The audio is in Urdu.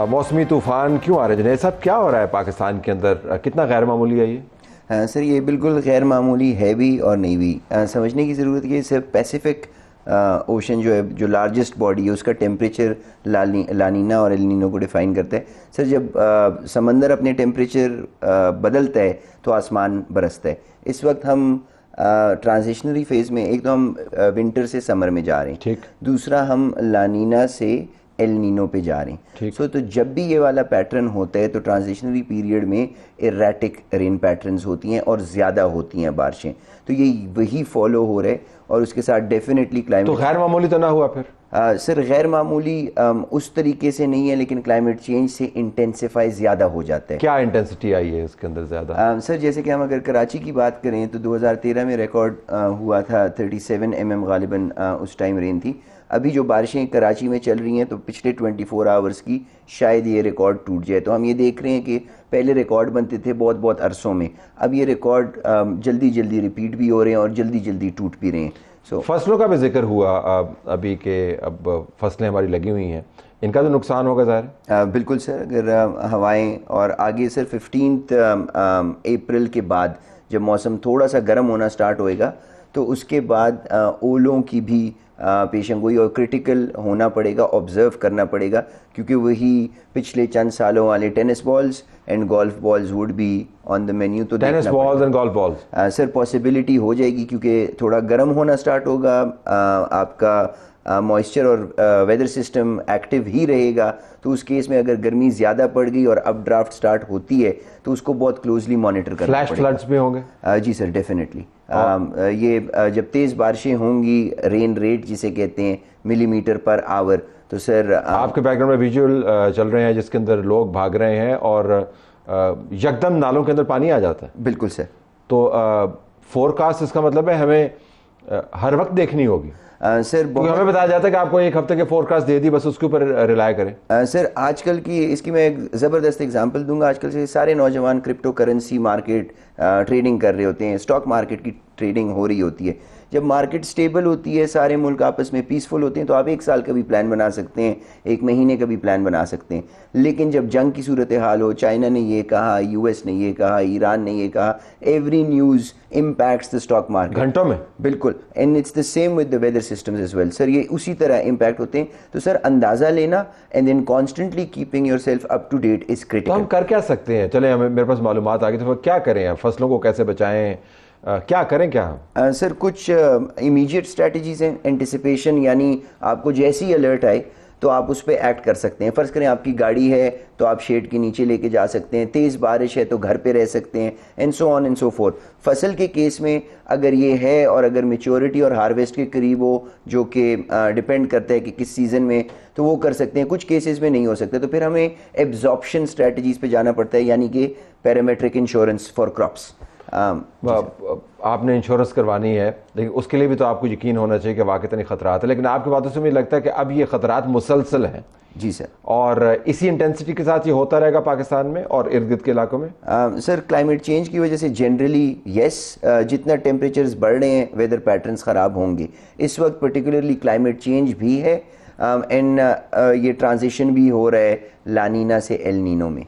موسمی طوفان کیوں آ رہے ہیں جنید صاحب؟ کیا ہو رہا ہے پاکستان کے اندر؟ کتنا غیر معمولی ہے یہ؟ سر یہ بالکل غیر معمولی ہے بھی اور نہیں بھی. سمجھنے کی ضرورت ہے کہ صرف پیسیفک اوشن جو ہے، جو لارجسٹ باڈی ہے، اس کا ٹیمپریچر لانینا اور ایلنینو کو ڈیفائن کرتا ہے. سر جب سمندر اپنے ٹیمپریچر بدلتا ہے تو آسمان برستا ہے. اس وقت ہم ٹرانزیشنری فیز میں، ایک تو ہم ونٹر سے سمر میں جا رہے ہیں، ٹھیک، دوسرا ہم لانینا سے ایل نینو پہ جا رہے ہیں. تو جب بھی یہ والا پیٹرن ہوتا ہے تو ٹرانزیشنری پیریڈ میں ایریٹک رین پیٹرنز ہوتی ہیں اور زیادہ ہوتی ہیں بارشیں. تو یہ وہی فالو ہو رہے اور اس کے ساتھ ڈیفینیٹلی کلائمیٹ. تو غیر معمولی تو نہ ہوا پھر؟ سر غیر معمولی اس طریقے سے نہیں ہے، لیکن کلائمیٹ چینج سے انٹینسیفائی زیادہ ہو جاتا ہے. کیا انٹینسٹی آئی ہے اس کے اندر زیادہ؟ سر جیسے کہ ہم اگر کراچی کی بات کریں تو 2013 میں ریکارڈ ہوا تھا 37 mm غالباً اس ٹائم رین تھی. ابھی جو بارشیں کراچی میں چل رہی ہیں تو پچھلے 24 آورس کی شاید یہ ریکارڈ ٹوٹ جائے. تو ہم یہ دیکھ رہے ہیں کہ پہلے ریکارڈ بنتے تھے بہت بہت عرصوں میں، اب یہ ریکارڈ جلدی جلدی ریپیٹ بھی ہو رہے ہیں اور جلدی جلدی ٹوٹ بھی رہے ہیں. فصلوں کا بھی ذکر ہوا ابھی کہ اب فصلیں ہماری لگی ہوئی ہیں، ان کا تو نقصان ہوگا ظاہر؟ بالکل سر. اگر ہوائیں اور آگے سر 15 اپریل کے بعد جب موسم تھوڑا سا گرم ہونا سٹارٹ ہوئے گا تو اس کے بعد اولوں کی بھی پیشن گوئی اور کرٹیکل ہونا پڑے گا، آبزرو کرنا پڑے گا، کیونکہ وہی پچھلے چند سالوں والے tennis balls and golf balls will be on the menu. تو tennis balls and golf balls sir possibility ہو جائے گی، کیونکہ تھوڑا گرم ہونا سٹارٹ ہوگا، آپ کا موئسچر اور ویدر سسٹم ایکٹیو ہی رہے گا. تو اس کیس میں اگر گرمی زیادہ پڑ گئی اور اپ ڈرافٹ سٹارٹ ہوتی ہے تو اس کو بہت کلوزلی مانیٹر کرنا پڑے گا. فلیش فلڈز بھی ہوں گے؟ جی سر ڈیفینیٹلی. یہ جب تیز بارشیں ہوں گی، رین ریٹ جسے کہتے ہیں ملی میٹر پر آور، تو سر آپ کے بیک گراؤنڈ میں ویژول چل رہے ہیں جس کے اندر لوگ بھاگ رہے ہیں اور یکدم نالوں کے اندر پانی آ جاتا ہے. بالکل سر. تو فورکاسٹ اس کا مطلب ہے ہمیں ہر وقت دیکھنی ہوگی سر. ہمیں بتایا جاتا ہے کہ آپ کو ایک ہفتے کے فورکاسٹ دے دی، بس اس کے اوپر ریلائی کریں. سر آج کل کی اس کی میں ایک زبردست اگزامپل دوں گا. آج کل سے سارے نوجوان کرپٹو کرنسی مارکیٹ ٹریڈنگ کر رہے ہوتے ہیں، اسٹاک مارکیٹ کی ٹریڈنگ ہو رہی ہوتی ہے. جب مارکیٹ سٹیبل ہوتی ہے، سارے ملک آپس میں پیسفل ہوتے ہیں، تو آپ ایک سال کا بھی پلان بنا سکتے ہیں، ایک مہینے کا بھی پلان بنا سکتے ہیں. لیکن جب جنگ کی صورتحال ہو، چائنا نے یہ کہا، یو ایس نے یہ کہا، ایران نے یہ کہا، every news impacts the stock market گھنٹوں میں. بالکل. And it's the same with the weather systems as well. Sir یہ اسی طرح امپیکٹ ہوتے ہیں. تو سر اندازہ لینا and then constantly keeping yourself up to date is critical. تو ہم کر کیا سکتے ہیں؟ چلیں ہمیں، میرے پاس معلومات آ گئی تو کیا کریں؟ فصلوں کو کیسے بچائیں؟ کیا کریں کیا ہم؟ سر کچھ امیجیٹ اسٹریٹجیز ہیں. اینٹیسپیشن، یعنی آپ کو جیسی الرٹ آئے تو آپ اس پہ ایکٹ کر سکتے ہیں. فرض کریں آپ کی گاڑی ہے تو آپ شیڈ کے نیچے لے کے جا سکتے ہیں، تیز بارش ہے تو گھر پہ رہ سکتے ہیں، and so on and so forth. فصل کے کیس میں اگر یہ ہے اور اگر میچورٹی اور ہارویسٹ کے قریب ہو، جو کہ ڈپینڈ کرتا ہے کہ کس سیزن میں، تو وہ کر سکتے ہیں. کچھ کیسز میں نہیں ہو سکتا تو پھر ہمیں ایبزارپشن اسٹریٹجیز پہ جانا پڑتا ہے، یعنی کہ پیرامیٹرک انشورنس فار کراپس. آپ نے انشورنس کروانی ہے، لیکن اس کے لیے بھی تو آپ کو یقین ہونا چاہیے کہ واقعی خطرات ہیں. لیکن آپ کی باتوں سے مجھے لگتا ہے کہ اب یہ خطرات مسلسل ہیں. جی سر. اور اسی انٹینسٹی کے ساتھ یہ ہوتا رہے گا پاکستان میں اور ارد گرد کے علاقوں میں؟ سر کلائمیٹ چینج کی وجہ سے جنرلی یس، جتنا ٹیمپریچرز بڑھ رہے ہیں ویدر پیٹرنز خراب ہوں گے. اس وقت پرٹیکولرلی کلائمیٹ چینج بھی ہے اینڈ یہ ٹرانزیشن بھی ہو رہا ہے لانینا سے ایل نینو میں.